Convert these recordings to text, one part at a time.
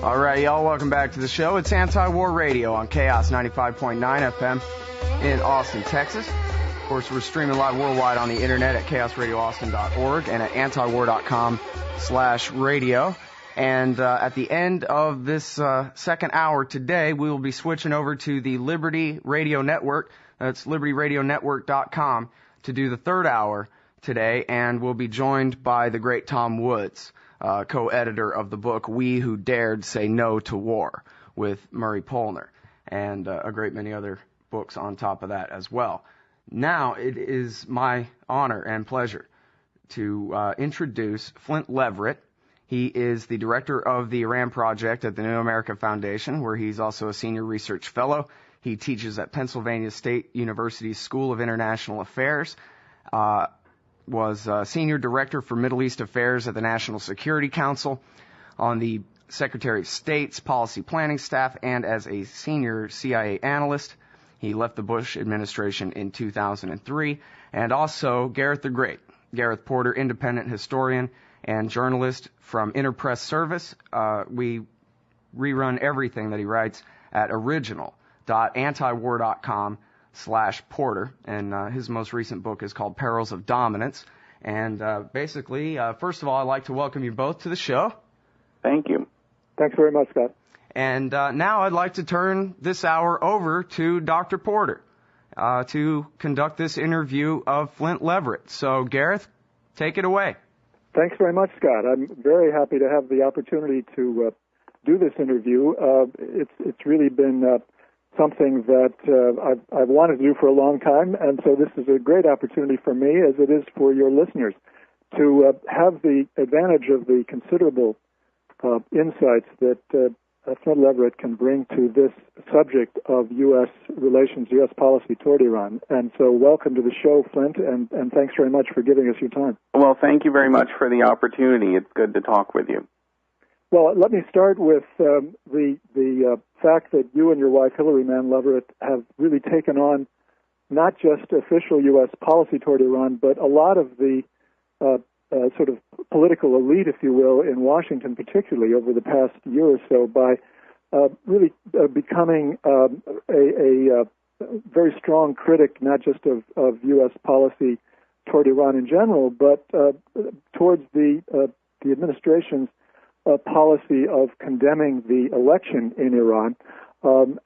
All right, y'all, welcome back to the show. It's Anti-War Radio on Chaos 95.9 FM in Austin, Texas. Of course, we're streaming live worldwide on the internet at chaosradioaustin.org and at antiwar.com/radio. And at the end of this second hour today, we will be switching over to the Liberty Radio Network. That's libertyradionetwork.com to do the third hour today. And we'll be joined by the great Tom Woods, co-editor of the book We Who Dared Say No to War with Murray Polner, and a great many other books on top of that as well. Now it is my honor and pleasure to introduce Flynt Leverett. He is the director of the Iran Project at the New America Foundation, where he's also a senior research fellow. He teaches at Pennsylvania State University's School of International Affairs, was senior director for Middle East Affairs at the National Security Council, on the Secretary of State's policy planning staff, and as a senior CIA analyst. He left the Bush administration in 2003. And also Gareth the Great, Gareth Porter, independent historian and journalist from Interpress Service. We rerun everything that he writes at original.antiwar.com/Porter. And his most recent book is called Perils of Dominance. And basically, first of all, I'd like to welcome you both to the show. Thank you. Thanks very much, Scott. And now I'd like to turn this hour over to Dr. Porter to conduct this interview of Flynt Leverett. So, Gareth, take it away. Thanks very much, Scott. I'm very happy to have the opportunity to do this interview. It's really been something that I've wanted to do for a long time, and so this is a great opportunity for me, as it is for your listeners, to have the advantage of the considerable insights that Flynt Leverett can bring to this subject of U.S. relations, U.S. policy toward Iran. And so welcome to the show, Flynt, and thanks very much for giving us your time. Well, thank you very much for the opportunity. It's good to talk with you. Well, let me start with the fact that you and your wife, Hillary Mann Leverett, have really taken on not just official U.S. policy toward Iran, but a lot of the sort of political elite, if you will, in Washington particularly over the past year or so by really becoming a very strong critic, not just of U.S. policy toward Iran in general, but towards the administration's policy of condemning the election in Iran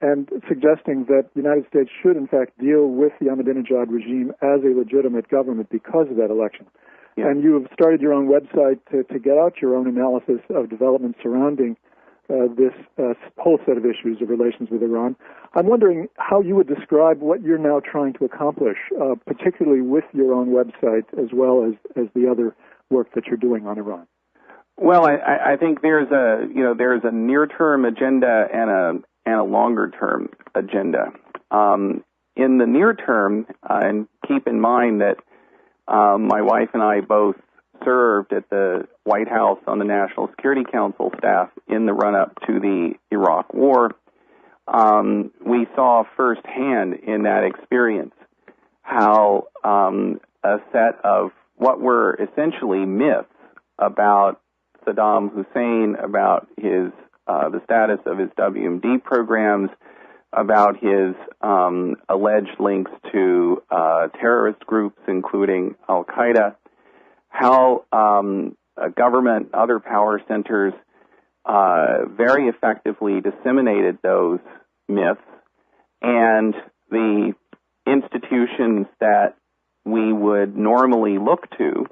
and suggesting that the United States should, in fact, deal with the Ahmadinejad regime as a legitimate government because of that election. Yeah. And you have started your own website to get out your own analysis of developments surrounding this whole set of issues of relations with Iran. I'm wondering how you would describe what you're now trying to accomplish, particularly with your own website as well as the other work that you're doing on Iran. Well, I think there's a near-term agenda and a longer-term agenda. In the near term, and keep in mind that my wife and I both served at the White House on the National Security Council staff in the run-up to the Iraq War. We saw firsthand in that experience how a set of what were essentially myths about Saddam Hussein, about his the status of his WMD programs, about his alleged links to terrorist groups, including Al-Qaeda, how government, other power centers very effectively disseminated those myths, and the institutions that we would normally look to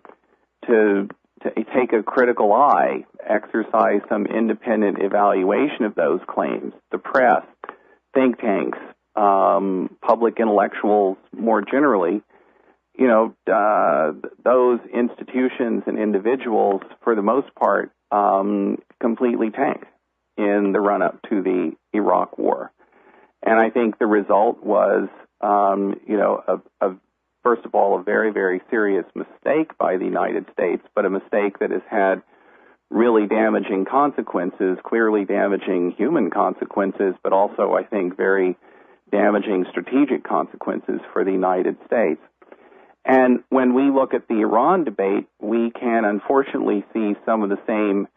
take a critical eye, exercise some independent evaluation of those claims, the press, think tanks, public intellectuals more generally, those institutions and individuals, for the most part, completely tanked in the run-up to the Iraq War. And I think the result was, first of all, a very, very serious mistake by the United States, but a mistake that has had really damaging consequences, clearly damaging human consequences, but also, I think, very damaging strategic consequences for the United States. And when we look at the Iran debate, we can unfortunately see some of the same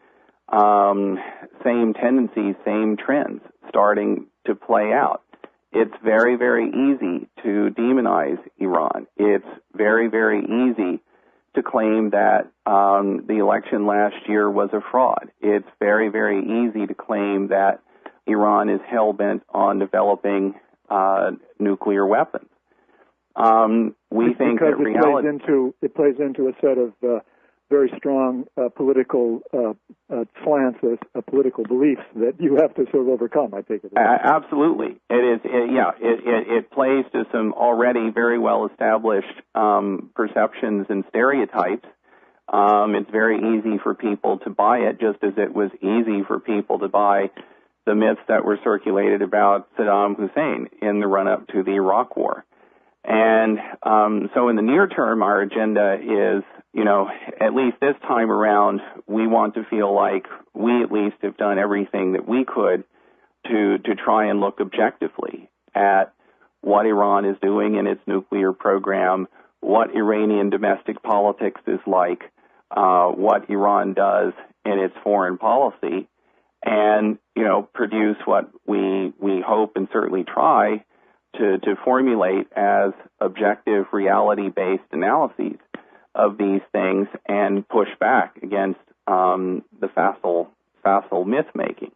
same tendencies, same trends starting to play out. It's very, very easy to demonize Iran. It's very, very easy to claim that the election last year was a fraud. It's very, very easy to claim that Iran is hell-bent on developing nuclear weapons. We think that reality... It plays into a set of very strong political slants, political beliefs that you have to sort of overcome, I take it. Absolutely. It plays to some already very well-established perceptions and stereotypes. It's very easy for people to buy it, just as it was easy for people to buy the myths that were circulated about Saddam Hussein in the run-up to the Iraq War. And so in the near term, our agenda is, at least this time around, we want to feel like we at least have done everything that we could to try and look objectively at what Iran is doing in its nuclear program, what Iranian domestic politics is like, what Iran does in its foreign policy, and, produce what we hope and certainly try to formulate as objective, reality-based analyses of these things and push back against the facile myth-making.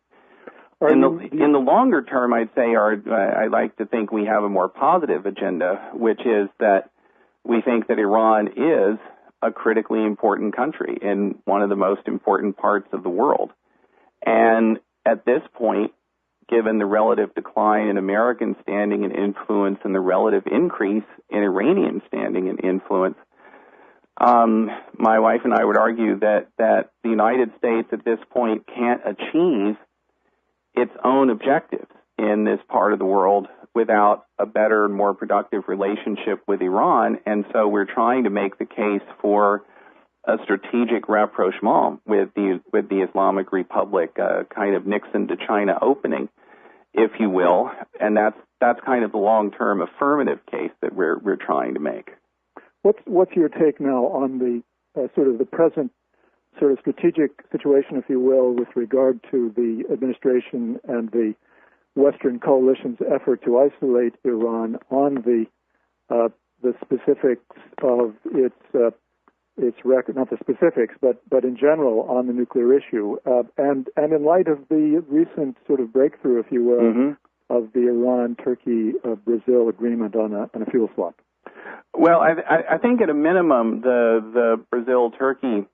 In the longer term, I'd say I like to think we have a more positive agenda, which is that we think that Iran is a critically important country in one of the most important parts of the world. And at this point, given the relative decline in American standing and influence and the relative increase in Iranian standing and influence, my wife and I would argue that the United States at this point can't achieve its own objectives in this part of the world without a better and more productive relationship with Iran. And so we're trying to make the case for a strategic rapprochement with the Islamic Republic, kind of Nixon to China opening, if you will, and that's kind of the long-term affirmative case that we're trying to make. What's your take now on the sort of the present sort of strategic situation, if you will, with regard to the administration and the Western coalition's effort to isolate Iran on the specifics of its record, not the specifics, but in general on the nuclear issue, and in light of the recent sort of breakthrough, if you will, of the Iran-Turkey-Brazil agreement on a fuel swap? Well, I think at a minimum the Brazil-Turkey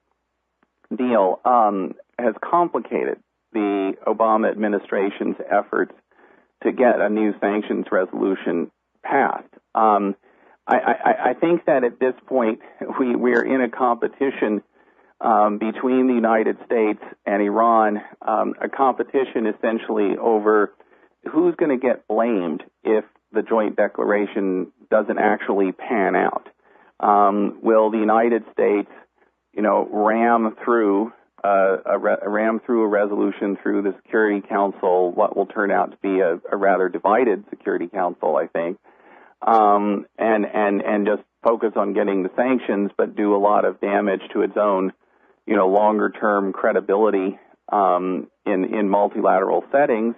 deal has complicated the Obama administration's efforts to get a new sanctions resolution passed. I think that at this point we're in a competition between the United States and Iran, a competition essentially over who's going to get blamed if the joint declaration doesn't actually pan out. Will the United States, ram through a resolution through the Security Council, what will turn out to be a rather divided Security Council, I think, and just focus on getting the sanctions, but do a lot of damage to its own, longer-term credibility in multilateral settings,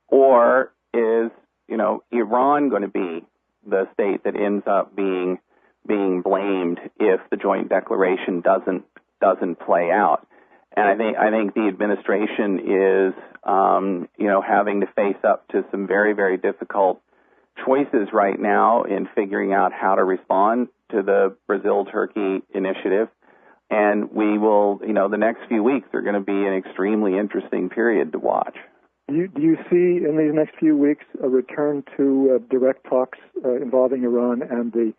or is Iran going to be the state that ends up being blamed if the joint declaration doesn't play out? And I think the administration is having to face up to some very, very difficult choices right now in figuring out how to respond to the Brazil-Turkey initiative. And we will, the next few weeks are going to be an extremely interesting period to watch. Do you see in these next few weeks a return to direct talks involving Iran and the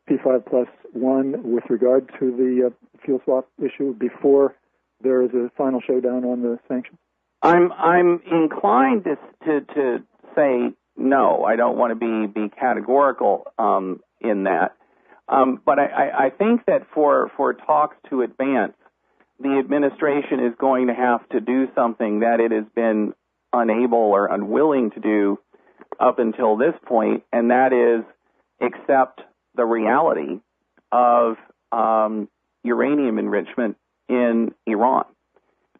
P5+1 with regard to the fuel swap issue before there is a final showdown on the sanctions? I'm inclined to say no. I don't want to be categorical in that. But I think that for talks to advance, the administration is going to have to do something that it has been unable or unwilling to do up until this point, and that is accept the reality of uranium enrichment in Iran.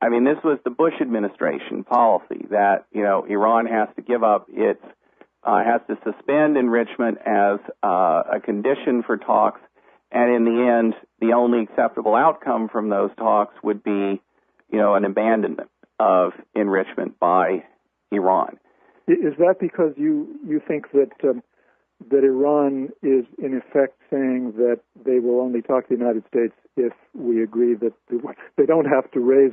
I mean, this was the Bush administration policy that, Iran has to give up its, has to suspend enrichment as a condition for talks, and in the end, the only acceptable outcome from those talks would be, an abandonment of enrichment by Iran. Is that because you think that that Iran is in effect saying that they will only talk to the United States if we agree that they don't have to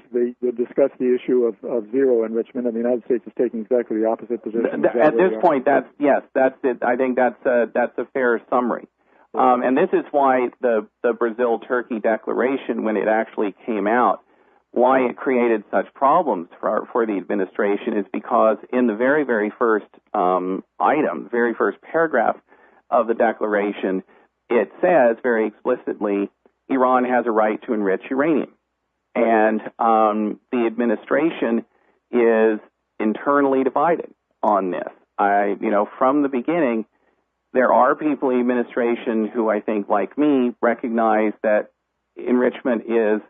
discuss the issue of zero enrichment, and the United States is taking exactly the opposite position? At this point, that's it. I think that's a fair summary. And this is why the Brazil-Turkey declaration, when it actually came out, why it created such problems for the administration is because in the very, very first item, very first paragraph of the declaration, it says very explicitly, Iran has a right to enrich uranium. And the administration is internally divided on this. From the beginning, there are people in the administration who I think, like me, recognize that enrichment is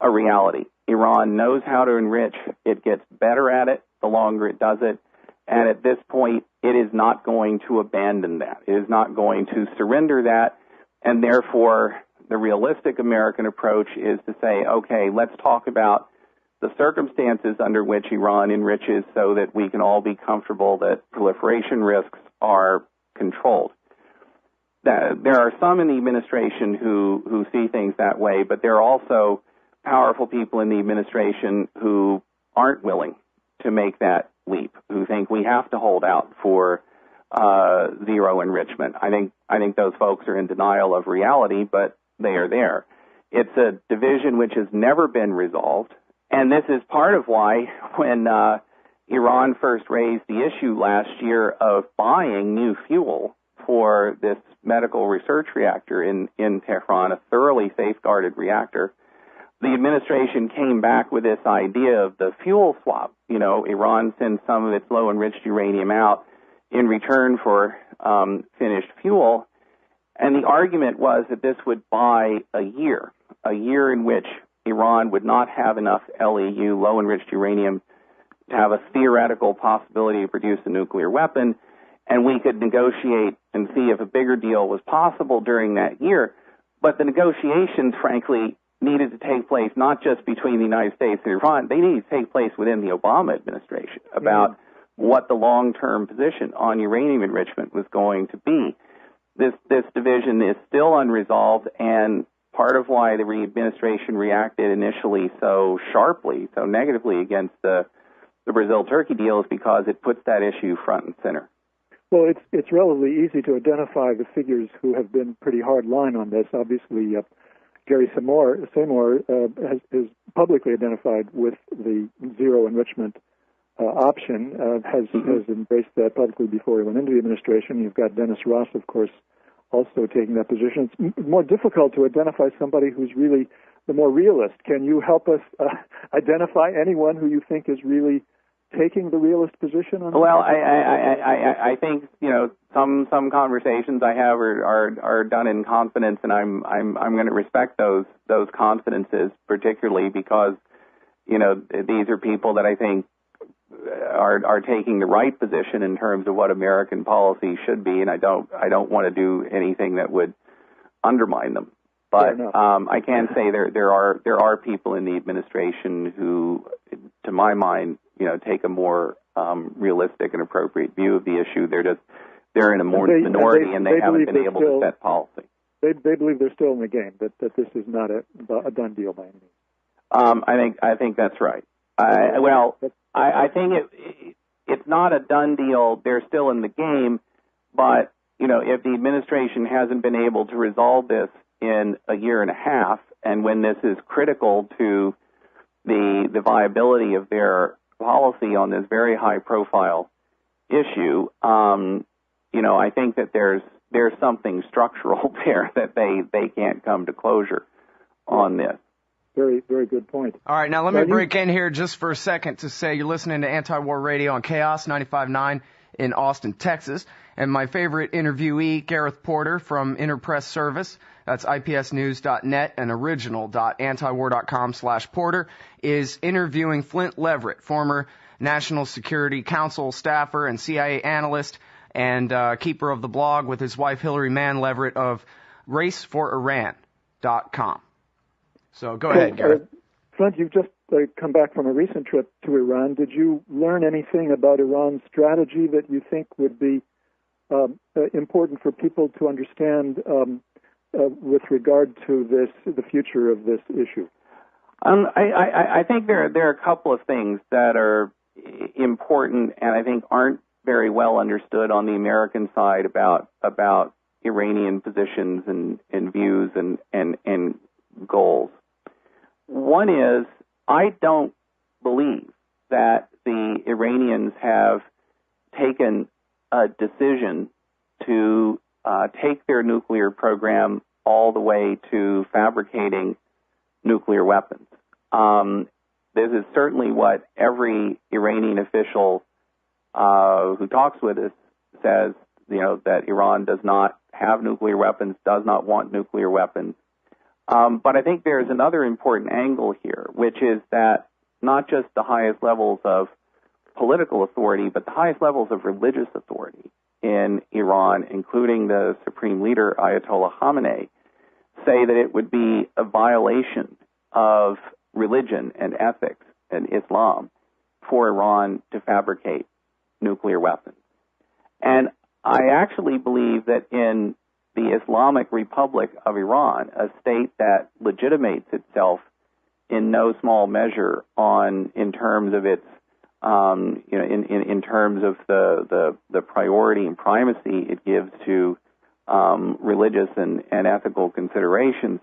a reality. Iran knows how to enrich. It gets better at it the longer it does it. And at this point, it is not going to abandon that. It is not going to surrender that. And therefore, the realistic American approach is to say, okay, let's talk about the circumstances under which Iran enriches so that we can all be comfortable that proliferation risks are controlled. There are some in the administration who see things that way, but there are also powerful people in the administration who aren't willing to make that leap, who think we have to hold out for zero enrichment. I think those folks are in denial of reality, but they are there. It's a division which has never been resolved, and this is part of why when Iran first raised the issue last year of buying new fuel for this medical research reactor in Tehran, a thoroughly safeguarded reactor, the administration came back with this idea of the fuel swap. Iran sends some of its low-enriched uranium out in return for finished fuel, and the argument was that this would buy a year in which Iran would not have enough LEU, low-enriched uranium, to have a theoretical possibility to produce a nuclear weapon, and we could negotiate and see if a bigger deal was possible during that year. But the negotiations, frankly, needed to take place not just between the United States and Iran, they needed to take place within the Obama administration about what the long-term position on uranium enrichment was going to be. This division is still unresolved, and part of why the administration reacted initially so sharply, so negatively against the Brazil-Turkey deal is because it puts that issue front and center. Well, it's relatively easy to identify the figures who have been pretty hard line on this. Obviously, Gary Seymour is publicly identified with the zero enrichment option, has embraced that publicly before he went into the administration. You've got Dennis Ross, of course, also taking that position. It's more difficult to identify somebody who's really the more realist. Can you help us identify anyone who you think is really taking the realist position on? Well, I think some conversations I have are done in confidence, and I'm going to respect those confidences, particularly because these are people that I think are taking the right position in terms of what American policy should be, and I don't want to do anything that would undermine them. But I can say there are people in the administration who, to my mind, take a more realistic and appropriate view of the issue. They're in a minority, and they haven't been able to set policy. They believe they're still in the game. That this is not a done deal by any means. I think that's right. I think it's not a done deal. They're still in the game, but if the administration hasn't been able to resolve this in a year and a half, and when this is critical to the viability of their policy on this very high-profile issue, I think that there's something structural there that they can't come to closure on this. Very, very good point. All right, now let me break in here just for a second to say you're listening to Anti-War Radio on Chaos 95.9 in Austin, Texas. And my favorite interviewee, Gareth Porter from Interpress Service, that's ipsnews.net and original.antiwar.com/Porter, is interviewing Flynt Leverett, former National Security Council staffer and CIA analyst and keeper of the blog with his wife Hillary Mann Leverett of raceforiran.com. So go ahead, Gareth. Flynt, you've just come back from a recent trip to Iran. Did you learn anything about Iran's strategy that you think would be important for people to understand with regard to the future of this issue? I think there are a couple of things that are important and I think aren't very well understood on the American side about Iranian positions and views and goals. One is, I don't believe that the Iranians have taken a decision to take their nuclear program all the way to fabricating nuclear weapons. This is certainly what every Iranian official who talks with us says, that Iran does not have nuclear weapons, does not want nuclear weapons. But I think there's another important angle here, which is that not just the highest levels of political authority, but the highest levels of religious authority in Iran, including the supreme leader, Ayatollah Khamenei, say that it would be a violation of religion and ethics and Islam for Iran to fabricate nuclear weapons. And I actually believe that in the Islamic Republic of Iran, a state that legitimates itself in no small measure in terms of its in terms of the priority and primacy it gives to religious and ethical considerations,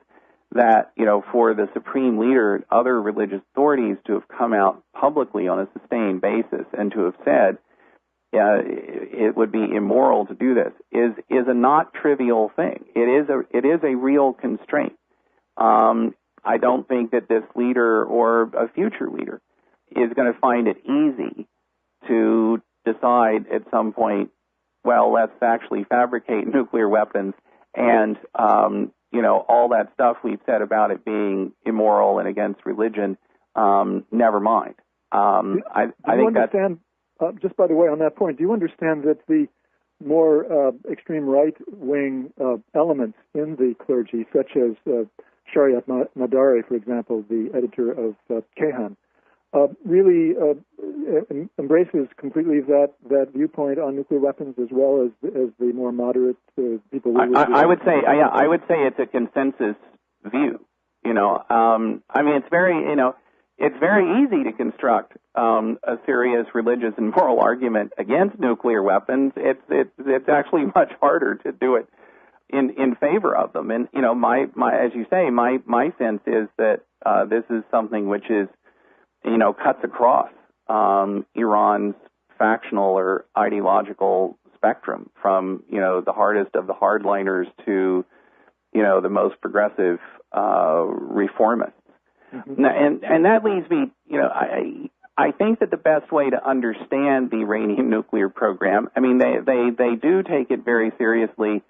that for the supreme leader and other religious authorities to have come out publicly on a sustained basis and to have said it would be immoral to do this is a not trivial thing. It is a real constraint. I don't think that this leader or a future leader is going to find it easy to decide at some point, well, let's actually fabricate nuclear weapons and all that stuff we've said about it being immoral and against religion, never mind. I think that's... just by the way, on that point, do you understand that the more extreme right-wing elements in the clergy, such as Shariat Madari, for example, the editor of Kehan, really embraces completely that viewpoint on nuclear weapons, as well as the more moderate people? I would say it's a consensus view. It's very easy to construct a serious religious and moral argument against nuclear weapons. It's actually much harder to do it in favor of them. And my as you say, my sense is that this is something which is cuts across Iran's factional or ideological spectrum, from the hardest of the hardliners to the most progressive reformists. Mm-hmm. And that leads me, I think that the best way to understand the Iranian nuclear program, they do take it very seriously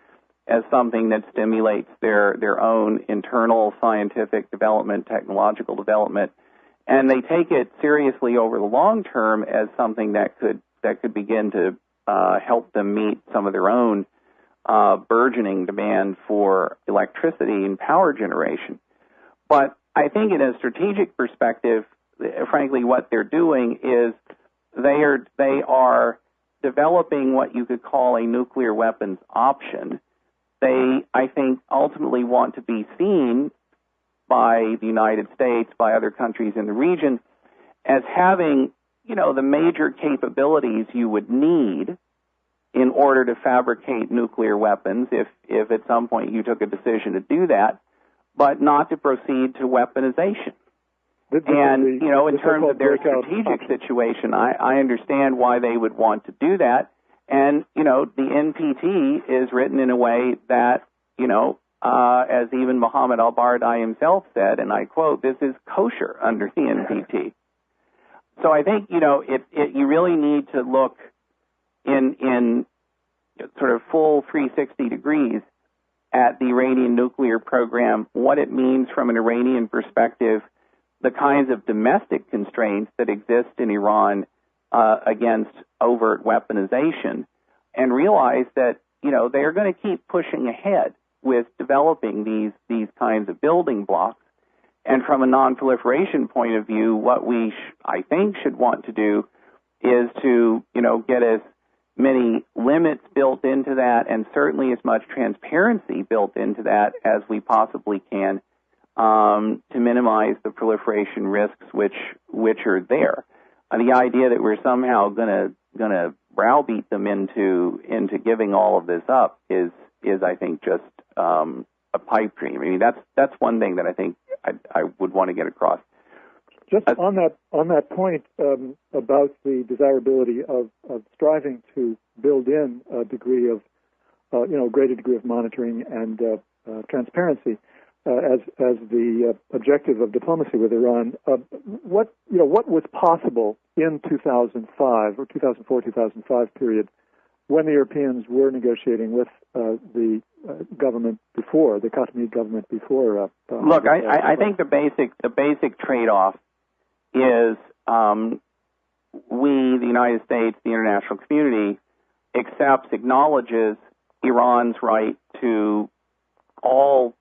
as something that stimulates their own internal scientific development, technological development, and they take it seriously over the long term as something that could begin to help them meet some of their own burgeoning demand for electricity and power generation. But I think in a strategic perspective, frankly, what they're doing is they are developing what you could call a nuclear weapons option. They, I think, ultimately want to be seen by the United States, by other countries in the region, as having, the major capabilities you would need in order to fabricate nuclear weapons if at some point you took a decision to do that, but not to proceed to weaponization. And, in terms of their strategic situation, I understand why they would want to do that. And, the NPT is written in a way that, as even Muhammad al-Baradei himself said, and I quote, this is kosher under the NPT. So I think, you really need to look in sort of full 360 degrees at the Iranian nuclear program, what it means from an Iranian perspective, the kinds of domestic constraints that exist in Iran against overt weaponization, and realize that, they're going to keep pushing ahead with developing these kinds of building blocks. And from a non-proliferation point of view, what we, I think, should want to do is to, get as many limits built into that, and certainly as much transparency built into that as we possibly can, to minimize the proliferation risks which are there. The idea that we're somehow gonna browbeat them into giving all of this up is I think just a pipe dream. I mean, that's one thing that I think I would want to get across. Just on that point about the desirability of striving to build in a degree of greater degree of monitoring and transparency as the objective of diplomacy with Iran. What was possible in 2005 or 2004-2005 period when the Europeans were negotiating with the government before, the Khatami government before? Look, I think the basic trade-off is we, the United States, the international community, acknowledges Iran's right to all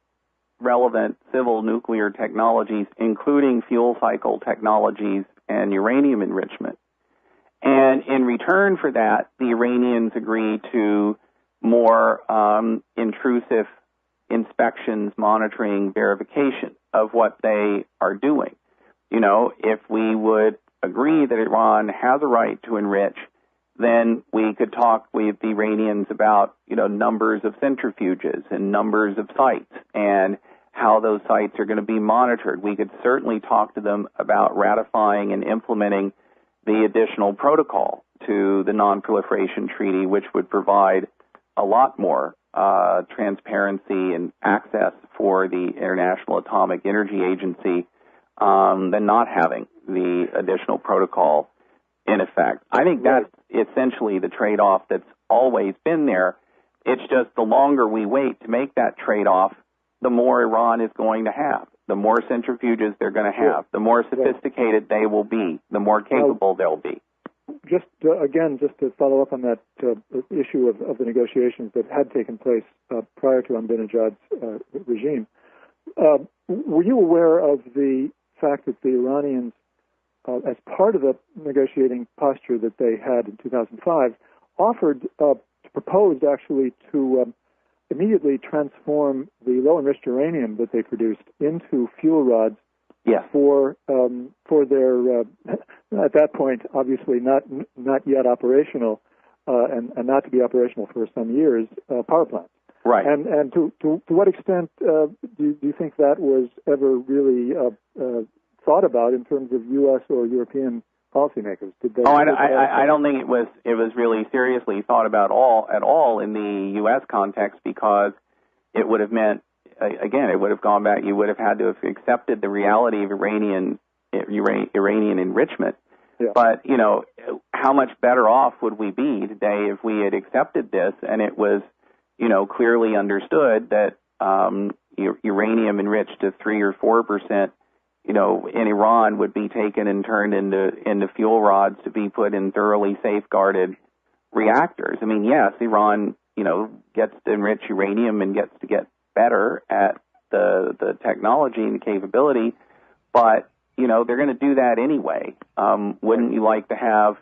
relevant civil nuclear technologies, including fuel cycle technologies and uranium enrichment. And in return for that, the Iranians agree to more intrusive inspections, monitoring, verification of what they are doing. If we would agree that Iran has a right to enrich, then we could talk with the Iranians about, numbers of centrifuges and numbers of sites and how those sites are going to be monitored. We could certainly talk to them about ratifying and implementing the additional protocol to the Non-Proliferation Treaty, which would provide a lot more transparency and access for the International Atomic Energy Agency than not having the additional protocol in effect. I think that's essentially the trade-off that's always been there. It's just the longer we wait to make that trade-off, the more Iran is going to have, the more centrifuges they're going to have, the more sophisticated they will be, the more capable they'll be. Just to follow up on that issue of the negotiations that had taken place prior to Ahmadinejad's regime, were you aware of the fact that the Iranians, as part of the negotiating posture that they had in 2005, proposed actually to immediately transform the low-enriched uranium that they produced into fuel rods for their, at that point, obviously not yet operational, and not to be operational for some years, power plants. Right. And to what extent do you think that was ever really thought about in terms of U.S. or European policymakers? Did they? I don't think it was really seriously thought about at all in the U.S. context, because it would have meant, again, it would have gone back. You would have had to have accepted the reality of Iranian enrichment. Yeah. But how much better off would we be today if we had accepted this and it was, clearly understood that uranium enriched to 3 or 4%, in Iran would be taken and turned into fuel rods to be put in thoroughly safeguarded reactors. I mean, yes, Iran, gets to enrich uranium and gets to get better at the technology and the capability, but, they're going to do that anyway. Wouldn't you like to have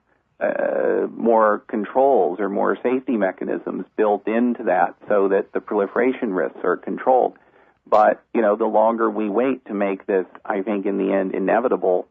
more controls or more safety mechanisms built into that so that the proliferation risks are controlled? But, the longer we wait to make this, I think, in the end, inevitable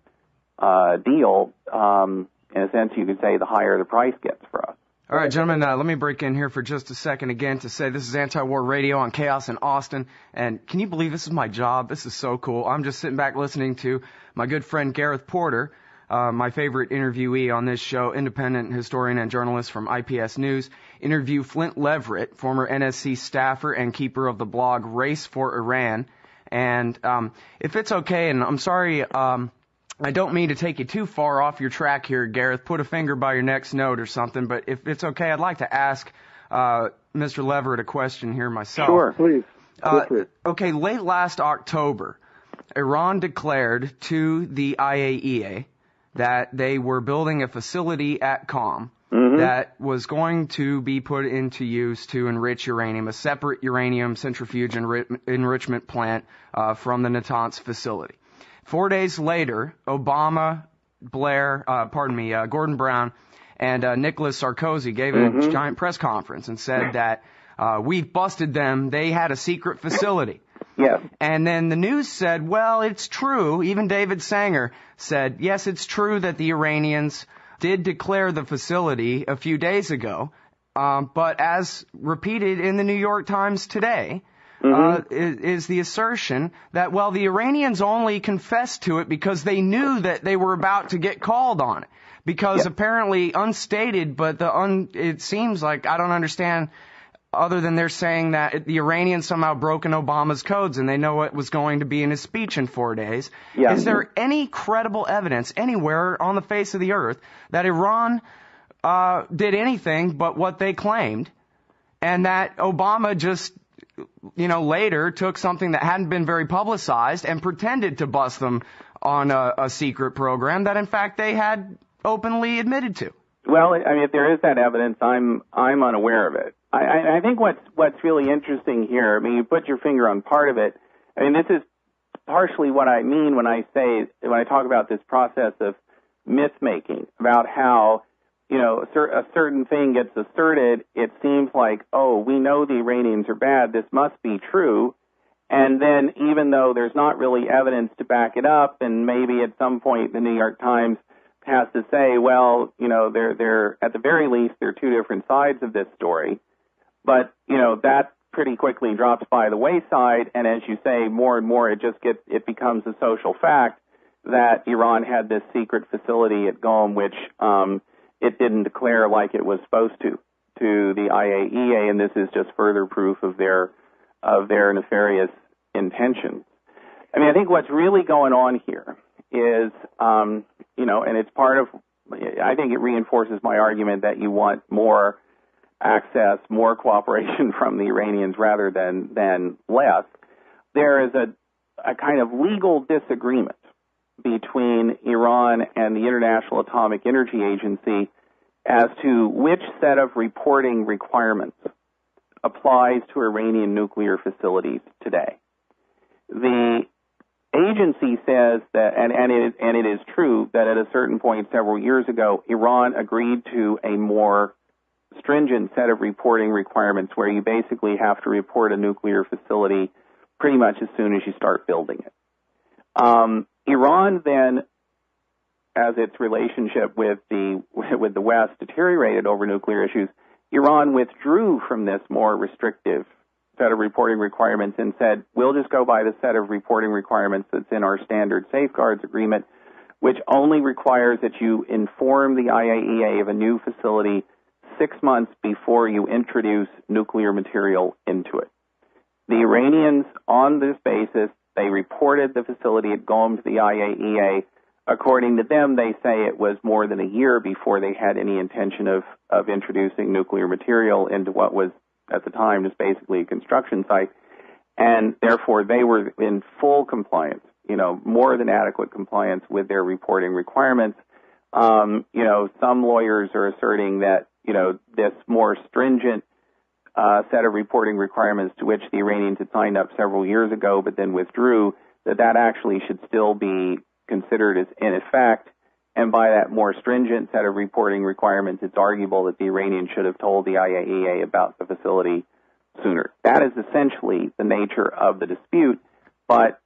deal, in a sense, you could say the higher the price gets for us. All right, gentlemen, let me break in here for just a second again to say this is Anti-War Radio on Chaos in Austin. And can you believe this is my job? This is so cool. I'm just sitting back listening to my good friend Gareth Porter, my favorite interviewee on this show, independent historian and journalist from IPS News, interview Flynt Leverett, former NSC staffer and keeper of the blog Race for Iran. And if it's okay, and I'm sorry, I don't mean to take you too far off your track here, Gareth. Put a finger by your next note or something. But if it's okay, I'd like to ask Mr. Leverett a question here myself. Sure, please. Okay, late last October, Iran declared to the IAEA that they were building a facility at Qom that was going to be put into use to enrich uranium, a separate uranium centrifuge enrichment plant from the Natanz facility. 4 days later, Obama, Gordon Brown, and Nicolas Sarkozy gave a giant press conference and said that we've busted them. They had a secret facility. Yes. And then the news said, well, it's true. Even David Sanger said, yes, it's true that the Iranians did declare the facility a few days ago. But as repeated in the New York Times today, is the assertion that, well, the Iranians only confessed to it because they knew that they were about to get called on it. Because apparently unstated, but it seems like, I don't understand, other than they're saying that the Iranians somehow broken Obama's codes and they know what was going to be in his speech in 4 days. Yeah. Is there any credible evidence anywhere on the face of the earth that Iran did anything but what they claimed, and that Obama just, later took something that hadn't been very publicized and pretended to bust them on a secret program that in fact they had openly admitted to? Well, I mean, if there is that evidence, I'm unaware of it. I think what's really interesting here, I mean, you put your finger on part of it. I mean, this is partially what I mean when I talk about this process of myth-making, about how, a certain thing gets asserted, it seems like, oh, we know the Iranians are bad, this must be true. And then even though there's not really evidence to back it up, and maybe at some point the New York Times has to say, well, they're at the very least, they're two different sides of this story. But, that pretty quickly drops by the wayside, and as you say, more and more it becomes a social fact that Iran had this secret facility at Qom, which it didn't declare like it was supposed to the IAEA, and this is just further proof of their nefarious intentions. I mean, I think what's really going on here is, and it's part of, I think it reinforces my argument that you want more access, more cooperation from the Iranians rather than less. There is a kind of legal disagreement between Iran and the International Atomic Energy Agency as to which set of reporting requirements applies to Iranian nuclear facilities today. The agency says that, and it is true that at a certain point several years ago, Iran agreed to a more stringent set of reporting requirements where you basically have to report a nuclear facility pretty much as soon as you start building it. Iran then, as its relationship with the West deteriorated over nuclear issues, Iran withdrew from this more restrictive set of reporting requirements and said, we'll just go by the set of reporting requirements that's in our standard safeguards agreement, which only requires that you inform the IAEA of a new facility 6 months before you introduce nuclear material into it. The Iranians, on this basis, they reported the facility at Qom to the IAEA. According to them, they say it was more than a year before they had any intention of introducing nuclear material into what was, at the time, just basically a construction site. And therefore, they were in full compliance, more than adequate compliance with their reporting requirements. Some lawyers are asserting that, this more stringent set of reporting requirements to which the Iranians had signed up several years ago but then withdrew, that actually should still be considered as in effect. And by that more stringent set of reporting requirements, it's arguable that the Iranians should have told the IAEA about the facility sooner. That is essentially the nature of the dispute, but,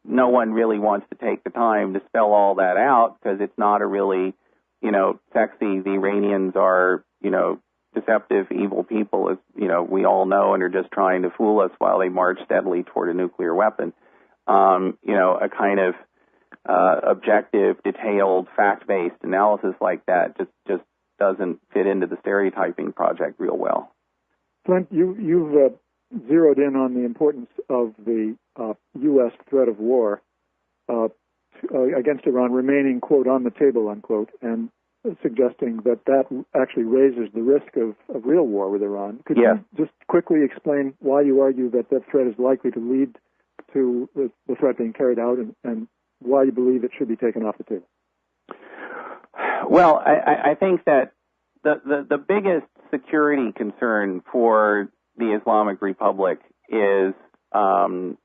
no one really wants to take the time to spell all that out because it's not a really, sexy, the Iranians are, deceptive, evil people, as, we all know, and are just trying to fool us while they march steadily toward a nuclear weapon. A kind of objective, detailed, fact-based analysis like that just doesn't fit into the stereotyping project real well. Flynt, you've zeroed in on the importance of the U.S. threat of war against Iran remaining, quote, on the table, unquote. And suggesting that actually raises the risk of real war with Iran. Could you just quickly explain why you argue that threat is likely to lead to the threat being carried out, and why you believe it should be taken off the table? Well, I think that the biggest security concern for the Islamic Republic is, from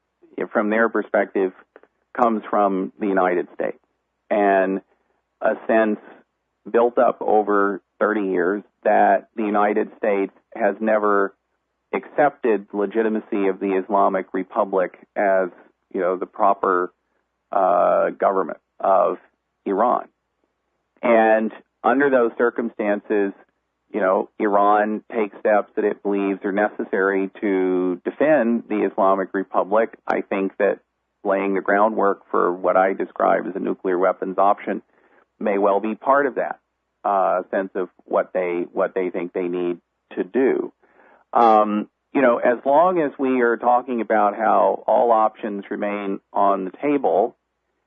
their perspective, comes from the United States, and a sense built up over 30 years that the United States has never accepted the legitimacy of the Islamic Republic as, the proper government of Iran. And under those circumstances, Iran takes steps that it believes are necessary to defend the Islamic Republic. I think that laying the groundwork for what I describe as a nuclear weapons option may well be part of that sense of what they think they need to do. As long as we are talking about how all options remain on the table,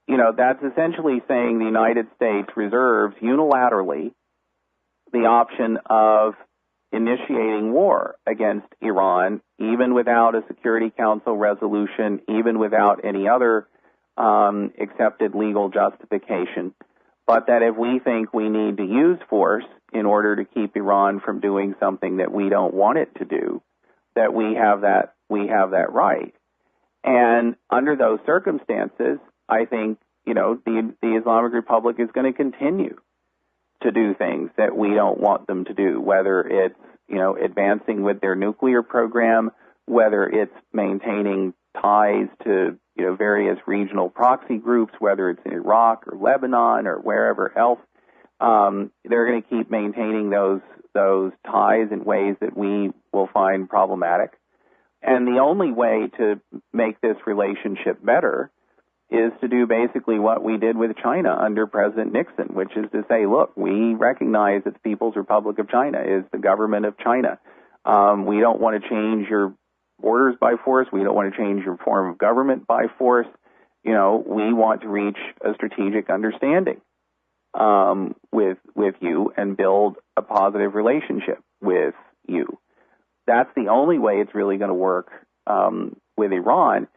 that's essentially saying the United States reserves unilaterally the option of initiating war against Iran, even without a Security Council resolution, even without any other accepted legal justification, but that if we think we need to use force in order to keep Iran from doing something that we don't want it to do, that we have that right. And under those circumstances, I think, the Islamic Republic is going to continue to do things that we don't want them to do, whether it's, advancing with their nuclear program, whether it's maintaining ties to, various regional proxy groups, whether it's in Iraq or Lebanon or wherever else. They're going to keep maintaining those ties in ways that we will find problematic. And the only way to make this relationship better is to do basically what we did with China under President Nixon, which is to say, look, we recognize that the People's Republic of China is the government of China. We don't want to change your borders by force. We don't want to change your form of government by force. We want to reach a strategic understanding with you and build a positive relationship with you. That's the only way it's really going to work with Iran.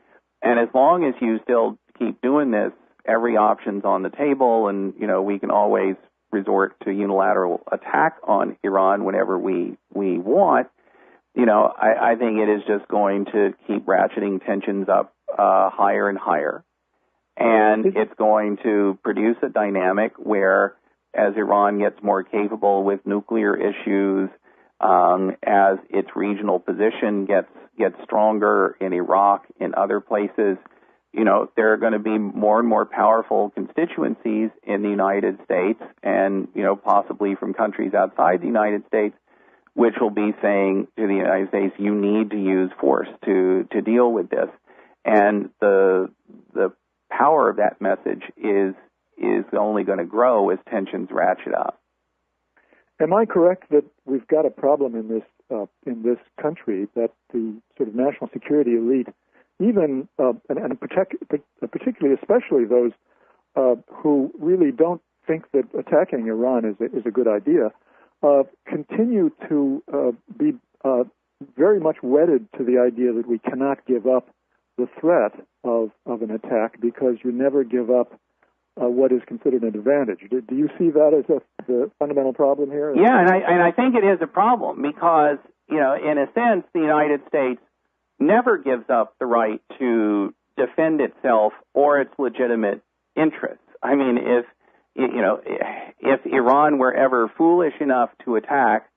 And as long as you still keep doing this, every option's on the table, and, we can always resort to unilateral attack on Iran whenever we want, I think it is just going to keep ratcheting tensions up higher and higher. And it's going to produce a dynamic where, as Iran gets more capable with nuclear issues, as its regional position gets stronger in Iraq, in other places, there are going to be more and more powerful constituencies in the United States and, possibly from countries outside the United States, which will be saying to the United States, you need to use force to deal with this. And the power of that message is only going to grow as tensions ratchet up. Am I correct that we've got a problem in this country, that the sort of national security elite, even and particularly, especially those who really don't think that attacking Iran is a good idea, continue to be very much wedded to the idea that we cannot give up the threat of an attack, because you never give up what is considered an advantage. Do you see that as the fundamental problem here? Yeah, and I think it is a problem because, in a sense, the United States never gives up the right to defend itself or its legitimate interests. I mean, if Iran were ever foolish enough to attack,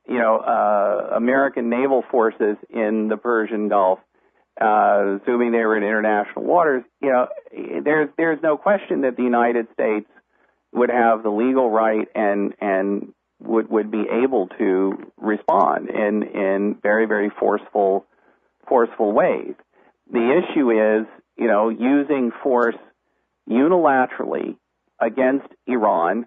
American naval forces in the Persian Gulf, assuming they were in international waters, there's no question that the United States would have the legal right and would be able to respond in very, very forceful ways. The issue is, using force unilaterally against Iran,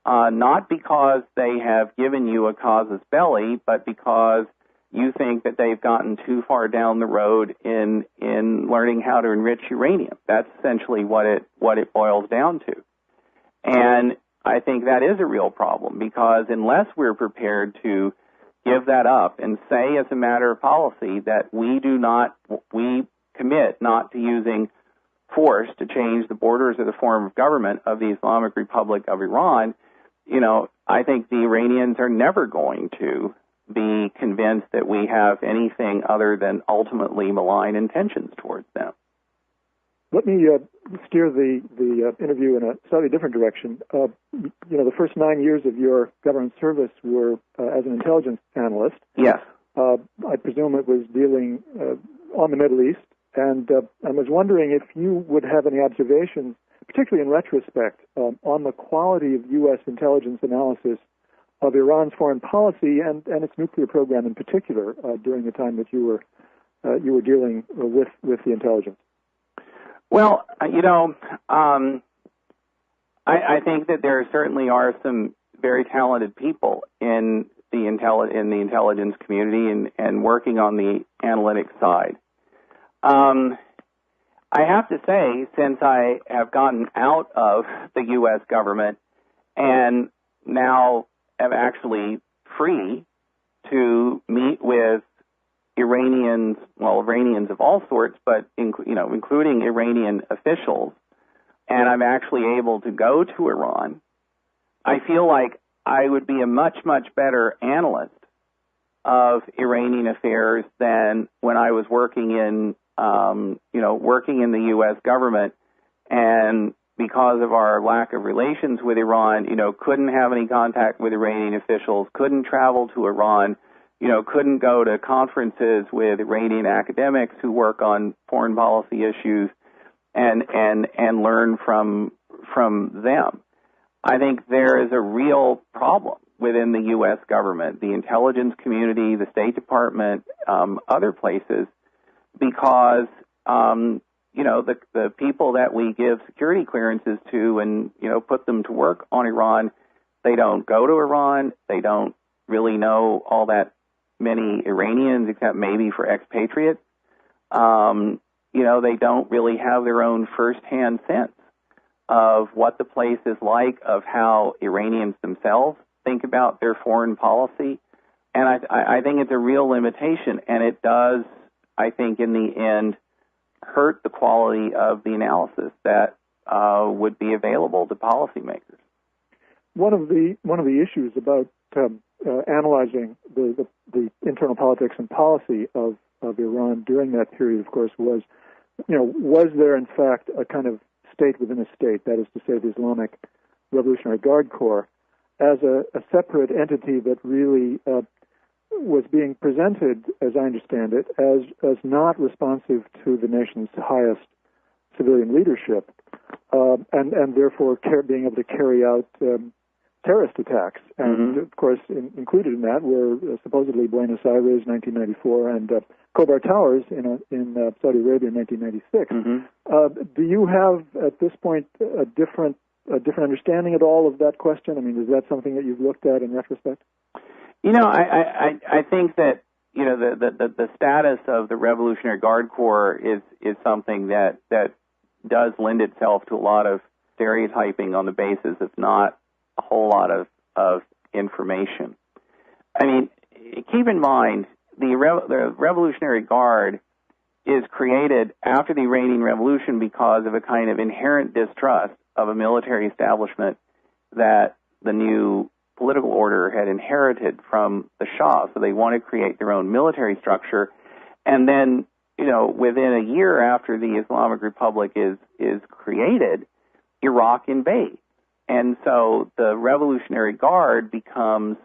not because they have given you a casus belli, but because you think that they've gotten too far down the road in learning how to enrich uranium. That's essentially what it boils down to. And I think that is a real problem, because unless we're prepared to give that up and say as a matter of policy that we commit not to using force to change the borders of the form of government of the Islamic Republic of Iran, I think the Iranians are never going to be convinced that we have anything other than ultimately malign intentions towards them. Let me steer the interview in a slightly different direction. The first 9 years of your government service were as an intelligence analyst. Yes. I presume it was dealing on the Middle East, and I was wondering if you would have any observations, particularly in retrospect, on the quality of U.S. intelligence analysis of Iran's foreign policy and its nuclear program in particular during the time that you were dealing with the intelligence. Well, I think that there certainly are some very talented people in the intelligence community and working on the analytics side. I have to say, since I have gotten out of the U.S. government and now am actually free to meet with Iranians of all sorts, but including Iranian officials, and I'm actually able to go to Iran, I feel like I would be a much, much better analyst of Iranian affairs than when I was working in the U.S. government, and because of our lack of relations with Iran, couldn't have any contact with Iranian officials, couldn't travel to Iran, couldn't go to conferences with Iranian academics who work on foreign policy issues and learn from them. I think there is a real problem within the U.S. government, the intelligence community, the State Department, other places, because the people that we give security clearances to and put them to work on Iran, they don't go to Iran. They don't really know all that many Iranians, except maybe for expatriates. They don't really have their own firsthand sense of what the place is like, of how Iranians themselves think about their foreign policy. And I think it's a real limitation, and it does, I think, in the end, hurt the quality of the analysis that would be available to policymakers. One of the issues about analyzing the internal politics and policy of Iran during that period, of course, was there in fact a kind of state within a state, that is to say the Islamic Revolutionary Guard Corps, as a separate entity that really was being presented, as I understand it, as not responsive to the nation's highest civilian leadership, and therefore being able to carry out terrorist attacks. And, of course, included in that were supposedly Buenos Aires, 1994, and Khobar Towers in Saudi Arabia in 1996. Do you have, at this point, a different understanding at all of that question? I mean, is that something that you've looked at in retrospect? I think that the status of the Revolutionary Guard Corps is something that does lend itself to a lot of stereotyping on the basis of not a whole lot of information. I mean, keep in mind the Revolutionary Guard is created after the Iranian Revolution because of a kind of inherent distrust of a military establishment that the new political order had inherited from the Shah. So they want to create their own military structure. And then, within a year after the Islamic Republic is created, Iraq invades. And so the Revolutionary Guard becomes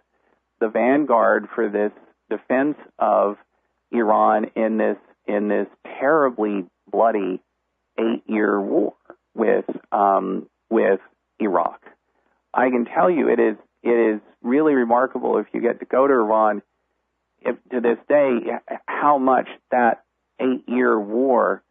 the vanguard for this defense of Iran in this terribly bloody 8-year war with Iraq. I can tell you it is really remarkable if you get to go to Iran, to this day, how much that 8-year war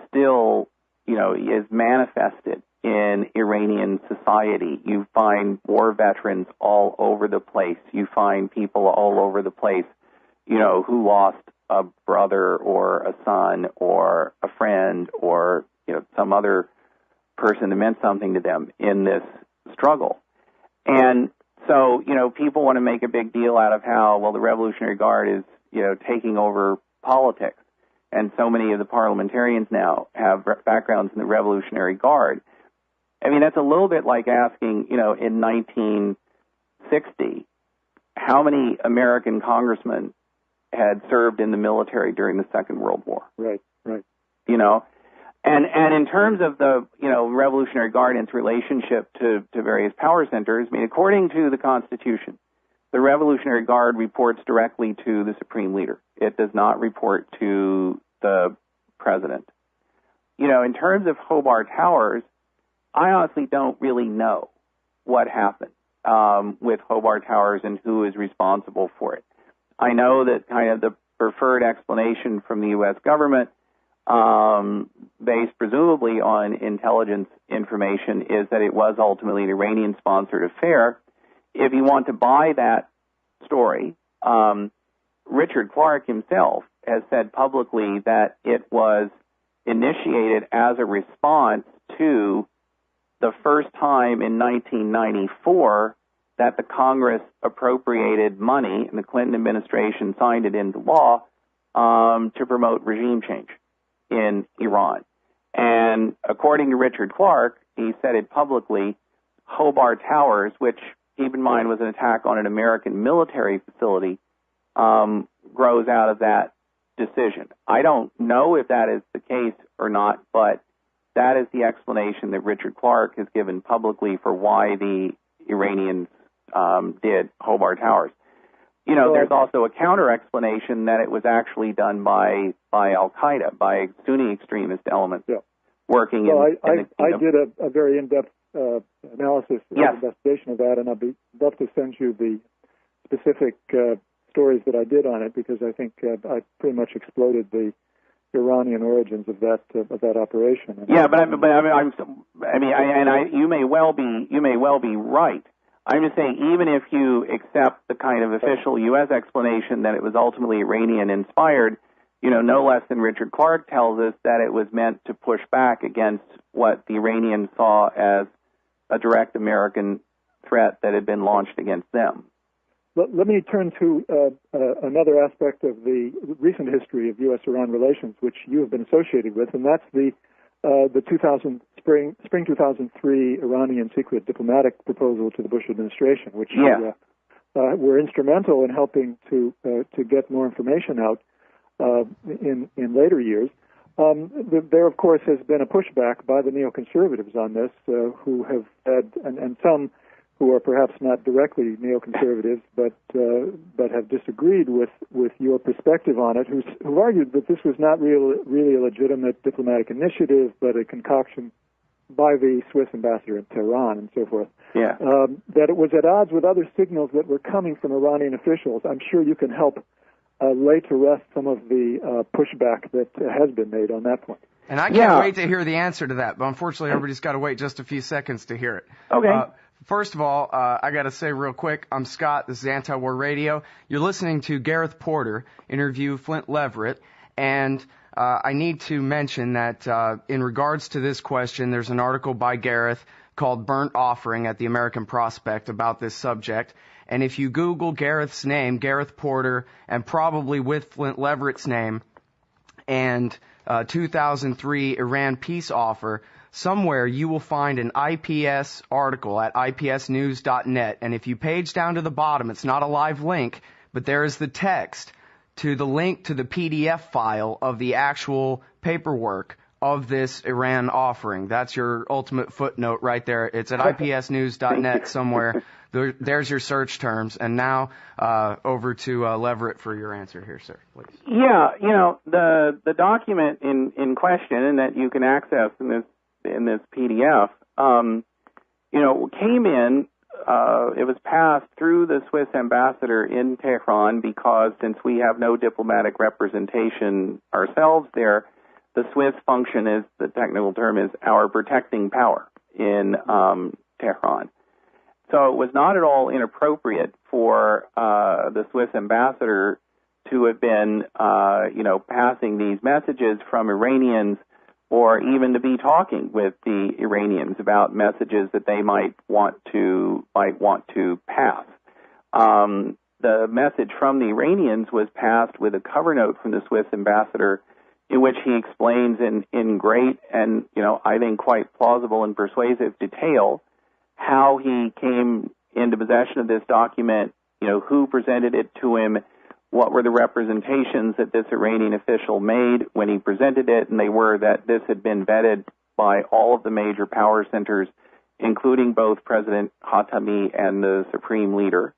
still, is manifested in Iranian society. You find war veterans all over the place. You find people all over the place, who lost a brother or a son or a friend or, some other person that meant something to them in this struggle. And so, people want to make a big deal out of how, well, the Revolutionary Guard is, taking over politics. And so many of the parliamentarians now have backgrounds in the Revolutionary Guard. I mean, that's a little bit like asking, in 1960, how many American congressmen had served in the military during the Second World War. Right. And in terms of the, Revolutionary Guard and its relationship to various power centers, I mean, according to the Constitution, the Revolutionary Guard reports directly to the Supreme Leader. It does not report to the President. In terms of Hobart Towers, I honestly don't really know what happened with Hobart Towers and who is responsible for it. I know that kind of the preferred explanation from the U.S. government, based presumably on intelligence information, is that it was ultimately an Iranian-sponsored affair. If you want to buy that story, Richard Clarke himself has said publicly that it was initiated as a response to the first time in 1994 that the Congress appropriated money and the Clinton administration signed it into law to promote regime change in Iran. And according to Richard Clarke, he said it publicly, Hobart Towers, which, keep in mind, was an attack on an American military facility, grows out of that decision. I don't know if that is the case or not, but that is the explanation that Richard Clarke has given publicly for why the Iranians did Hobart Towers. There's also a counter-explanation that it was actually done by Al-Qaeda, by Sunni extremist elements working in I did a very in-depth analysis investigation of that, and I'd love to send you the specific stories that I did on it, because I think I pretty much exploded the Iranian origins of that operation. Yeah, you may well be right. I'm just saying, even if you accept the kind of official U.S. explanation that it was ultimately Iranian-inspired, no less than Richard Clarke tells us that it was meant to push back against what the Iranians saw as a direct American threat that had been launched against them. Let me turn to another aspect of the recent history of U.S.-Iran relations, which you have been associated with, and that's the spring 2003 Iranian secret diplomatic proposal to the Bush administration, which were instrumental in helping to get more information out in later years. There, of course, has been a pushback by the neoconservatives on this, who have had, and some who are perhaps not directly neoconservatives, but have disagreed with your perspective on it, who've argued that this was not really a legitimate diplomatic initiative, but a concoction by the Swiss ambassador in Tehran and so forth. Yeah. That it was at odds with other signals that were coming from Iranian officials. I'm sure you can help lay to rest some of the pushback that has been made on that point. And I can't wait to hear the answer to that, but unfortunately everybody's got to wait just a few seconds to hear it. Okay. First of all, I got to say real quick, I'm Scott. This is Anti-War Radio. You're listening to Gareth Porter interview Flynt Leverett, and I need to mention that in regards to this question, there's an article by Gareth called Burnt Offering at the American Prospect about this subject. And if you Google Gareth's name, Gareth Porter, and probably with Flynt Leverett's name, and 2003 Iran peace offer, somewhere you will find an IPS article at ipsnews.net. And if you page down to the bottom, it's not a live link, but there is the text to the link to the PDF file of the actual paperwork of this Iran offering. That's your ultimate footnote right there. It's at ipsnews.net somewhere. There's your search terms. And now over to Leverett for your answer here, sir, please. Yeah, the document in question, and that you can access in this PDF, came in. It was passed through the Swiss ambassador in Tehran, because since we have no diplomatic representation ourselves there, the Swiss function is, the technical term is, our protecting power in Tehran. So it was not at all inappropriate for the Swiss ambassador to have been, passing these messages from Iranians or even to be talking with the Iranians about messages that they might want to pass. The message from the Iranians was passed with a cover note from the Swiss ambassador, in which he explains in great and, I think quite plausible and persuasive detail how he came into possession of this document, who presented it to him, what were the representations that this Iranian official made when he presented it, and they were that this had been vetted by all of the major power centers, including both President Khatami and the Supreme Leader.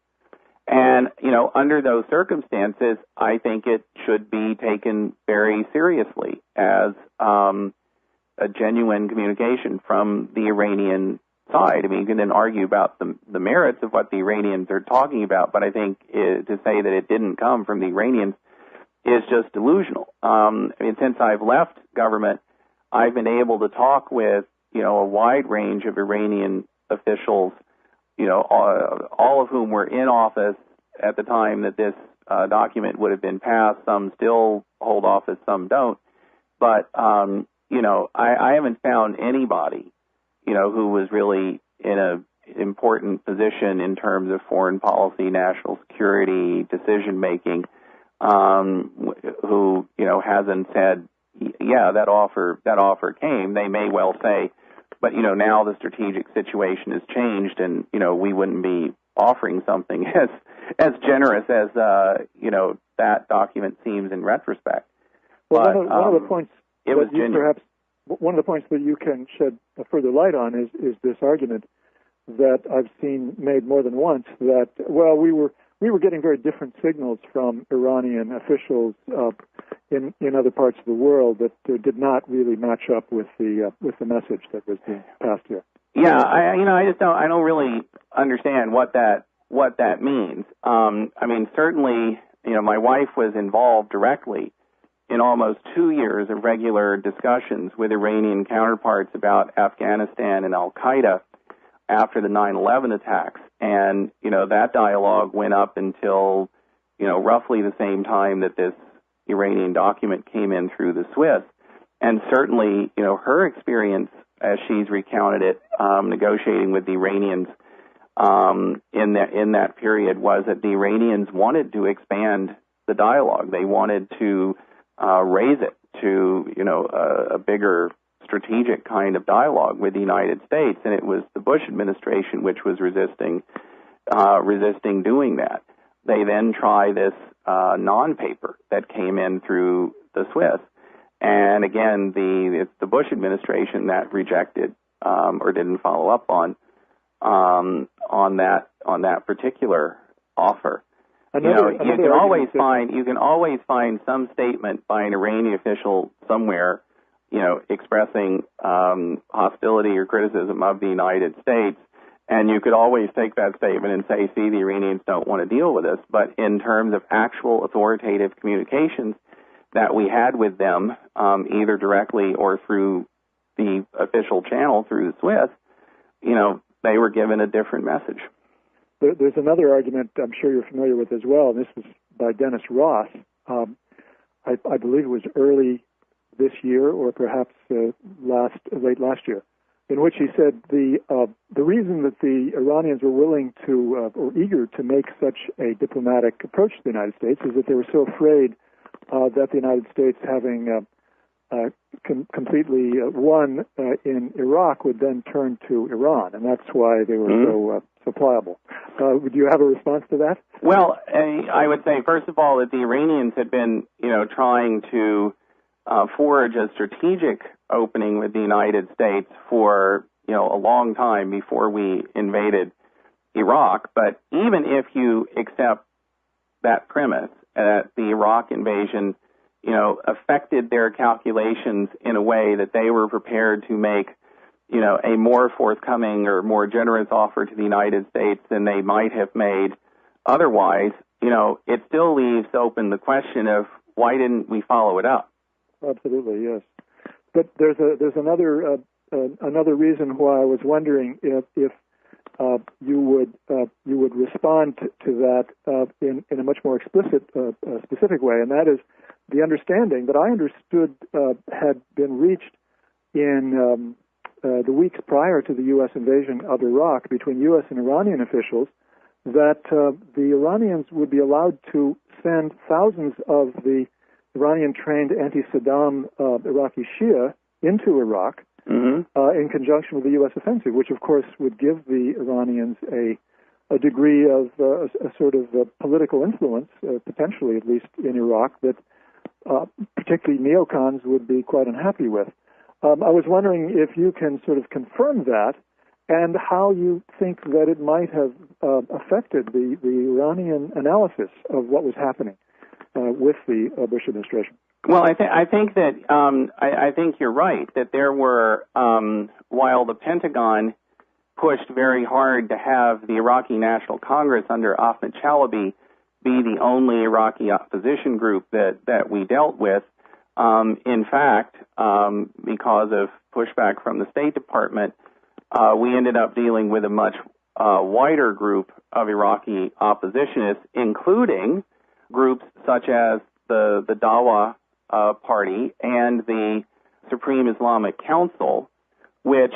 And, under those circumstances, I think it should be taken very seriously as a genuine communication from the Iranian side. I mean, you can then argue about the merits of what the Iranians are talking about, but I think to say that it didn't come from the Iranians is just delusional. Since I've left government, I've been able to talk with, a wide range of Iranian officials, all of whom were in office at the time that this document would have been passed. Some still hold office, some don't. But, I haven't found anybody, who was really in an important position in terms of foreign policy, national security, decision-making, who, hasn't said, yeah, that offer came. They may well say, but, now the strategic situation has changed and, we wouldn't be offering something as generous as, that document seems in retrospect. Well, but, one of the points it was genuine. One of the points that you can shed a further light on is this argument that I've seen made more than once that, well, we were getting very different signals from Iranian officials in other parts of the world that did not really match up with the message that was being passed here. Yeah, I don't really understand what that means. Certainly, my wife was involved directly in almost 2 years of regular discussions with Iranian counterparts about Afghanistan and Al-Qaeda after the 9/11 attacks. And, that dialogue went up until, roughly the same time that this Iranian document came in through the Swiss. And certainly, her experience, as she's recounted it, negotiating with the Iranians in that period, was that the Iranians wanted to expand the dialogue. They wanted to raise it to, a bigger strategic kind of dialogue with the United States, and it was the Bush administration which was resisting doing that. They then try this non-paper that came in through the Swiss, and again, it's the Bush administration that rejected or didn't follow up on that particular offer. You can always find some statement by an Iranian official somewhere, expressing hostility or criticism of the United States, and you could always take that statement and say, see, the Iranians don't want to deal with us. But in terms of actual authoritative communications that we had with them, either directly or through the official channel through the Swiss, they were given a different message. There's another argument I'm sure you're familiar with as well, and this was by Dennis Ross. I believe it was early this year or perhaps late last year, in which he said the reason that the Iranians were willing to or eager to make such a diplomatic approach to the United States is that they were so afraid that the United States, having completely won in Iraq, would then turn to Iran, and that's why they were so pliable. Would you have a response to that? Well, I would say, first of all, that the Iranians had been, trying to forge a strategic opening with the United States for, a long time before we invaded Iraq. But even if you accept that premise, that the Iraq invasion, affected their calculations in a way that they were prepared to make, a more forthcoming or more generous offer to the United States than they might have made otherwise, it still leaves open the question of why didn't we follow it up? Absolutely, yes. But there's another reason why I was wondering if you would respond to that in a much more explicit, specific way, and that is the understanding that I understood had been reached in the weeks prior to the U.S. invasion of Iraq between U.S. and Iranian officials that the Iranians would be allowed to send thousands of the Iranian-trained anti-Saddam Iraqi Shia into Iraq in conjunction with the U.S. offensive, which, of course, would give the Iranians a degree of a sort of political influence, potentially at least in Iraq, that particularly neocons would be quite unhappy with. I was wondering if you can sort of confirm that and how you think that it might have affected the Iranian analysis of what was happening with the Bush administration. Well, I think that I think you're right that there were, while the Pentagon pushed very hard to have the Iraqi National Congress under Ahmed Chalabi be the only Iraqi opposition group that we dealt with. In fact, because of pushback from the State Department, we ended up dealing with a much wider group of Iraqi oppositionists, including groups such as the Dawa Party and the Supreme Islamic Council, which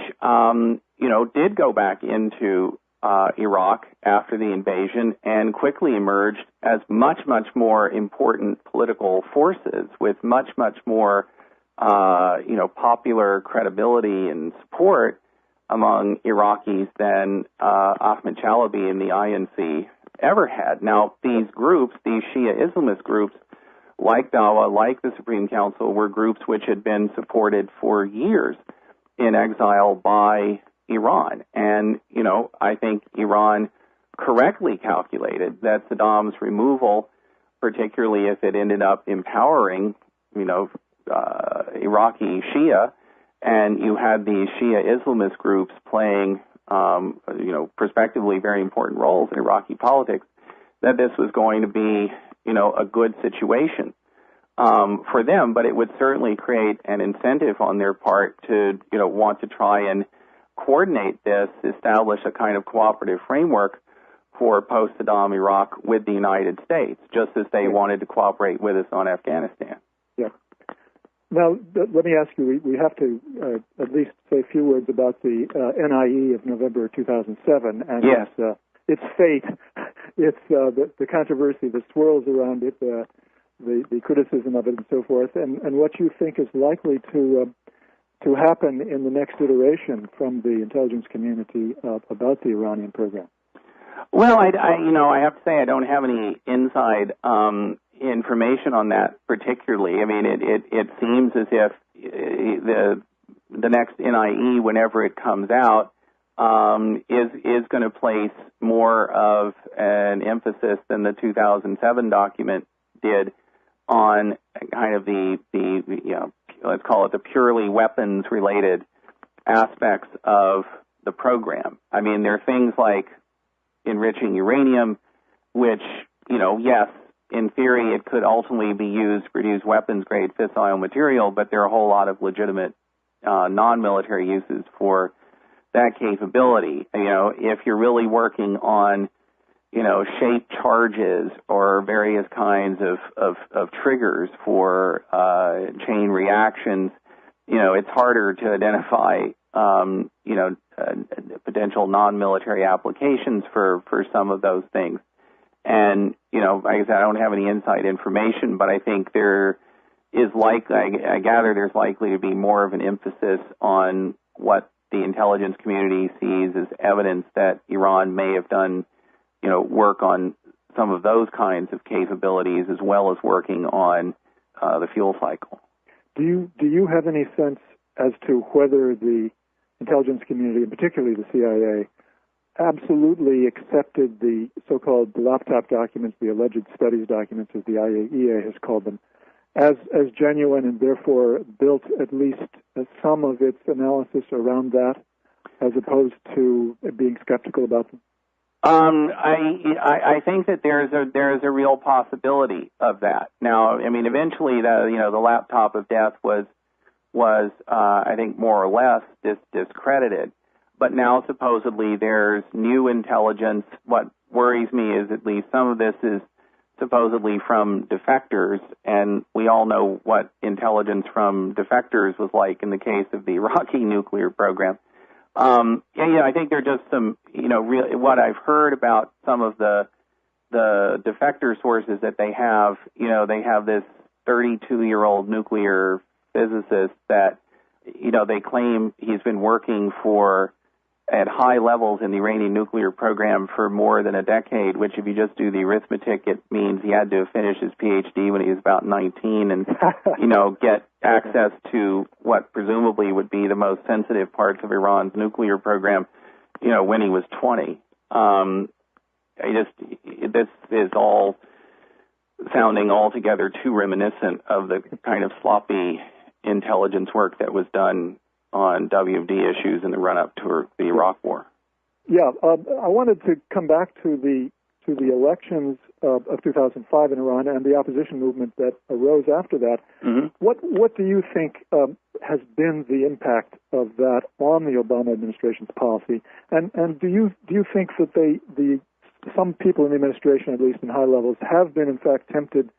did go back into Iraq after the invasion and quickly emerged as much more important political forces with much more popular credibility and support among Iraqis than Ahmed Chalabi and the INC ever had. Now, these groups, these Shia Islamist groups, like Dawa, like the Supreme Council, were groups which had been supported for years in exile by Iran. And, I think Iran correctly calculated that Saddam's removal, particularly if it ended up empowering, Iraqi Shia, and you had these Shia Islamist groups playing, prospectively very important roles in Iraqi politics, that this was going to be, a good situation for them. But it would certainly create an incentive on their part to, want to try and coordinate this, establish a kind of cooperative framework for post-Saddam Iraq with the United States, just as they wanted to cooperate with us on Afghanistan. Yeah. Now, let me ask you, we have to at least say a few words about the NIE of November 2007 and yes. Its fate, its the controversy that swirls around it, the criticism of it and so forth, and what you think is likely to happen in the next iteration from the intelligence community about the Iranian program. Well, I have to say I don't have any inside information on that particularly. I mean, it seems as if the next NIE, whenever it comes out, is going to place more of an emphasis than the 2007 document did on kind of the let's call it the purely weapons-related aspects of the program. I mean, there are things like enriching uranium, which, yes, in theory it could ultimately be used to produce weapons-grade fissile material, but there are a whole lot of legitimate non-military uses for that capability. If you're really working on, shaped charges or various kinds of triggers for chain reactions, it's harder to identify, potential non-military applications for some of those things. And, like I said, I don't have any inside information, but I think there is I gather there's likely to be more of an emphasis on what the intelligence community sees as evidence that Iran may have done, work on some of those kinds of capabilities as well as working on the fuel cycle. Do you have any sense as to whether the intelligence community, and particularly the CIA, absolutely accepted the so-called laptop documents, the alleged studies documents, as the IAEA has called them, as genuine, and therefore built at least some of its analysis around that, as opposed to being skeptical about them? I think that there's a real possibility of that. Now, I mean, eventually the laptop of death was I think more or less discredited. But now supposedly there's new intelligence. What worries me is at least some of this is supposedly from defectors, and we all know what intelligence from defectors was like in the case of the Iraqi nuclear program. I think there are just some, what I've heard about some of the defector sources that they have, they have this 32-year-old nuclear physicist that, they claim he's been working at high levels in the Iranian nuclear program for more than a decade, which if you just do the arithmetic, it means he had to finish his PhD when he was about 19 and, get access to what presumably would be the most sensitive parts of Iran's nuclear program, when he was 20. This is all sounding altogether too reminiscent of the kind of sloppy intelligence work that was done on WMD issues in the run-up to the Iraq War. Yeah, I wanted to come back to the elections of 2005 in Iran and the opposition movement that arose after that. Mm-hmm. What do you think has been the impact of that on the Obama administration's policy? And do you think that some people in the administration, at least in high levels, have been in fact tempted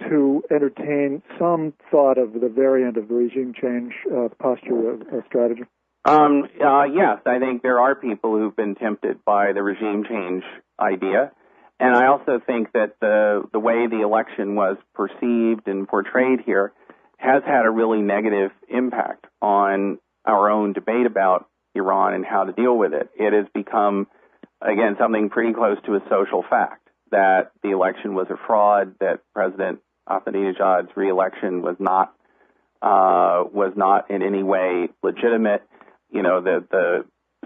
to entertain some thought of the variant of the regime change posture of strategy? Yes, I think there are people who've been tempted by the regime change idea. And I also think that the way the election was perceived and portrayed here has had a really negative impact on our own debate about Iran and how to deal with it. It has become, again, something pretty close to a social fact that the election was a fraud, that President Ahmadinejad's re-election was not in any way legitimate.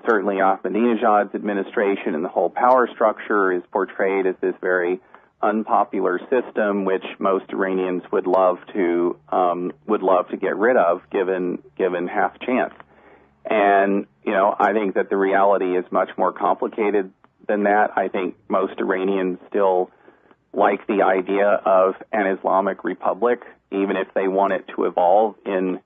Certainly Ahmadinejad's administration and the whole power structure is portrayed as this very unpopular system, which most Iranians would love to get rid of, given half chance. And I think that the reality is much more complicated than that. I think most Iranians still like the idea of an Islamic republic, even if they want it to evolve in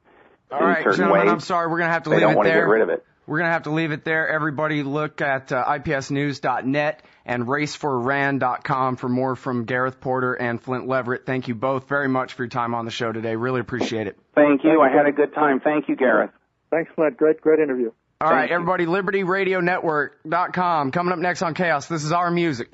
certain ways. I'm sorry, we're going to have to leave it there. They don't want to get rid of it. We're going to have to leave it there. Everybody look at ipsnews.net and raceforiran.com for more from Gareth Porter and Flynt Leverett. Thank you both very much for your time on the show today. Really appreciate it. Thank you. I had a good time. Thank you, Gareth. Thanks, Flynt. Great interview. All right, everybody, libertyradionetwork.com. Coming up next on Chaos, this is our music.